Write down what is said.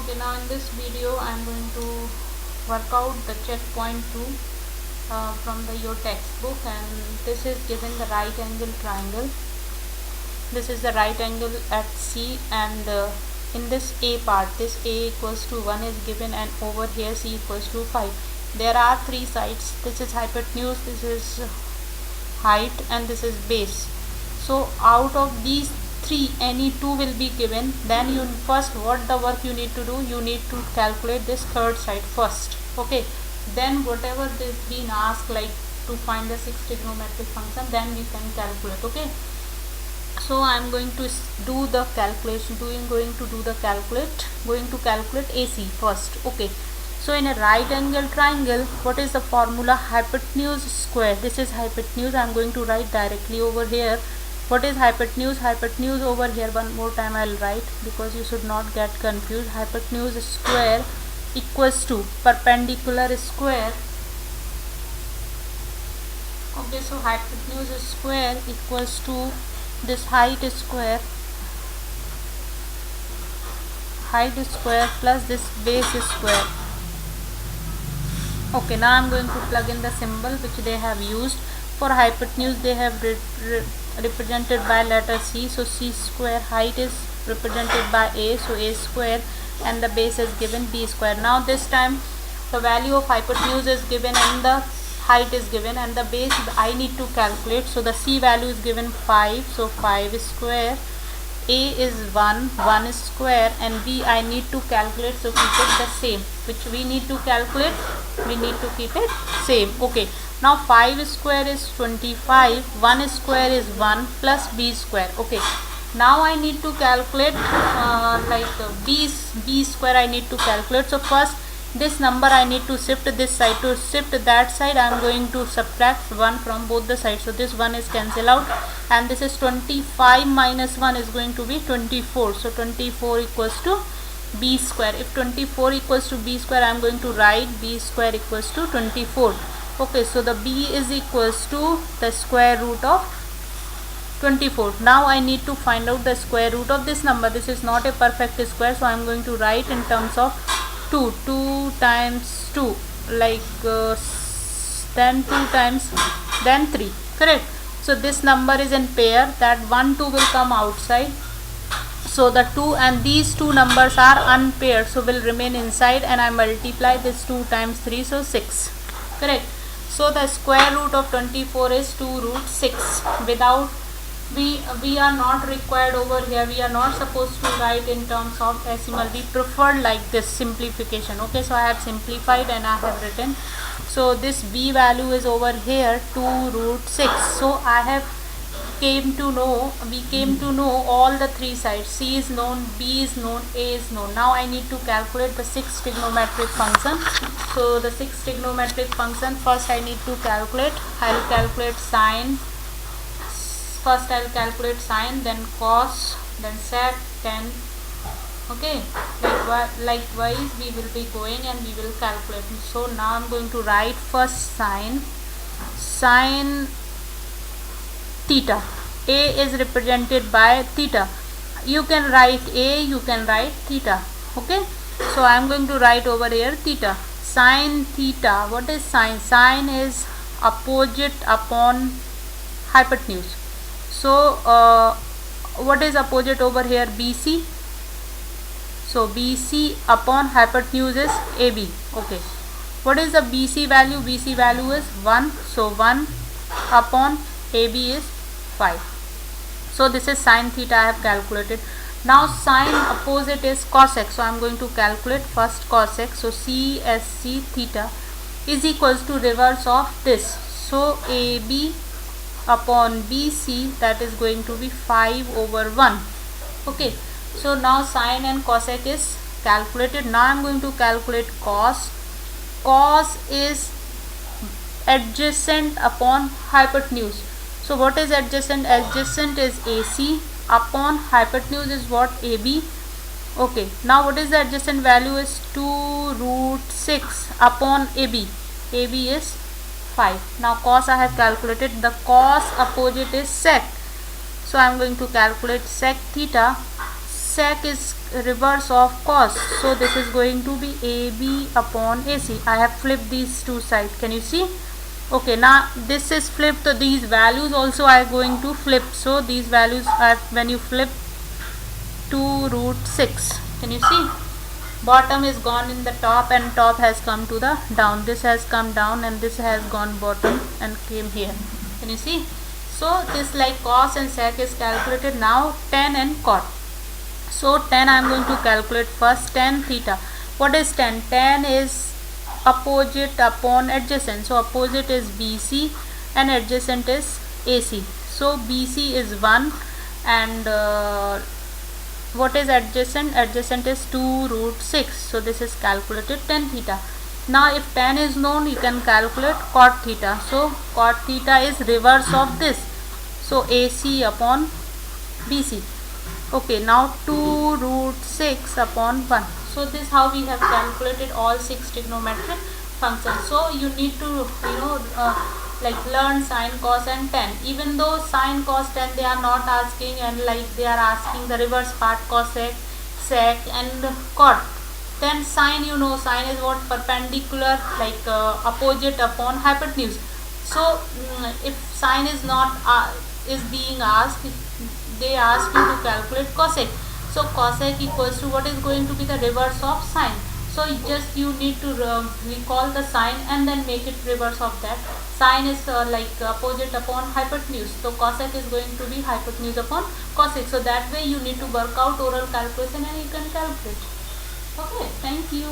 Okay, now in this video I am going to work out the checkpoint 2 from your textbook, and this is given the right angle triangle. This is the right angle at C, and in this A part, this A equals to 1 is given, and over here C equals to 5. There are three sides. This is hypotenuse, this is height, and this is base. So out of these three, any two will be given. Then you first, what the work you need to do, you need to calculate this third side first. Okay, then whatever is being asked, like to find the six trigonometric function, then we can calculate. Okay, so I am going to do the calculation, going to calculate AC first. Okay, so in a right angle triangle, what is the formula? Hypotenuse square. This is hypotenuse. I am going to write directly over here. What is hypotenuse? Hypotenuse over here, one more time I will write because you should not get confused. Hypotenuse square equals to perpendicular square. Okay, so hypotenuse square equals to this height square plus this base square. Okay, now I am going to plug in the symbol which they have used. For hypotenuse they have represented by letter C, so C square. Height is represented by A, so A square, and the base is given B square. Now this time the value of hypotenuse is given and the height is given, and the base I need to calculate. So the C value is given 5, so 5 square. A is 1 square, and B I need to calculate, so keep it the same. Which we need to calculate, we need to keep it same. Okay, now 5 square is 25, 1 square is 1 plus B square. Okay, now I need to calculate B square I need to calculate. So first this number I need to shift this side. To shift that side I am going to subtract 1 from both the sides, so this 1 is cancelled out, and this is 25 minus 1 is going to be 24. So 24 equals to B square. If 24 equals to B square, I am going to write B square equals to 24. Okay, so the B is equals to the square root of 24. Now I need to find out the square root of this number. This is not a perfect square, so I am going to write in terms of 2 times 2, like then 2 times then 3, correct? So this number is in pair, that 1 2 will come outside, so the 2 and these two numbers are unpaired, so will remain inside, and I multiply this 2 times 3, so 6, correct? So the square root of 24 is 2 root 6. Without we are not required over here, we are not supposed to write in terms of decimal. We prefer like this simplification. Okay, so I have simplified and I have written, so this B value is over here 2 root 6. So we came to know all the three sides. C is known, B is known, A is known. Now I need to calculate the six trigonometric function. So the six trigonometric function, first I need to calculate. I will calculate sine. First I will calculate sine, then cos, then sec, tan. Okay, likewise we will be going and we will calculate. So now I am going to write first sine theta. A is represented by theta. You can write A, you can write theta. Okay, so I am going to write over here theta. Sine theta. What is sine? Sine is opposite upon hypotenuse. So what is opposite over here? BC. So BC upon hypotenuse is AB. Okay, what is the BC value? BC value is 1, so 1 upon AB is 5. So this is sine theta I have calculated. Now sine opposite is cosec, so I am going to calculate first cosec. So CSC theta is equals to reverse of this, so AB upon BC, that is going to be 5 over 1. Okay, so now sine and cosec is calculated. Now I am going to calculate cos. Cos is adjacent upon hypotenuse. So what is adjacent? Adjacent is AC, upon hypotenuse is what? AB. Okay, now what is the adjacent value? Is 2 root 6 upon AB. AB is 5. Now cos I have calculated. The cos opposite is sec, so I am going to calculate sec theta. sec is reverse of cos, so this is going to be AB upon AC. I have flipped these two sides, can you see? Okay, now this is flipped, so these values also are going to flip. So these values are, when you flip, 2 root 6, can you see? Bottom is gone in the top and top has come to the down. This has come down and this has gone bottom and came here, can you see? So this like cos and sec is calculated. Now tan and cot. So tan I am going to calculate first. Tan theta, what is tan? Tan is opposite upon adjacent. So opposite is BC and adjacent is AC. So BC is 1 and what is adjacent? Adjacent is 2 root 6. So this is calculated tan theta. Now if tan is known, you can calculate cot theta. So cot theta is reverse of this. So AC upon BC. Okay, now 2 root 6 upon 1. So this is how we have calculated all 6 trigonometric functions. So you need to like learn sine, cos and tan. Even though sine, cos, tan they are not asking, and like they are asking the reverse part, cosec, sec and cot. Then sine, sine is what? Perpendicular, like opposite upon hypotenuse. So if sine is not is being asked, they ask you to calculate cosec. So cosec equals to what is going to be the reverse of sine. So you need to recall the sine and then make it reverse of that. Sine is like opposite upon hypotenuse. So cosec is going to be hypotenuse upon cosec. So that way you need to work out oral calculation and you can calculate. Okay, thank you.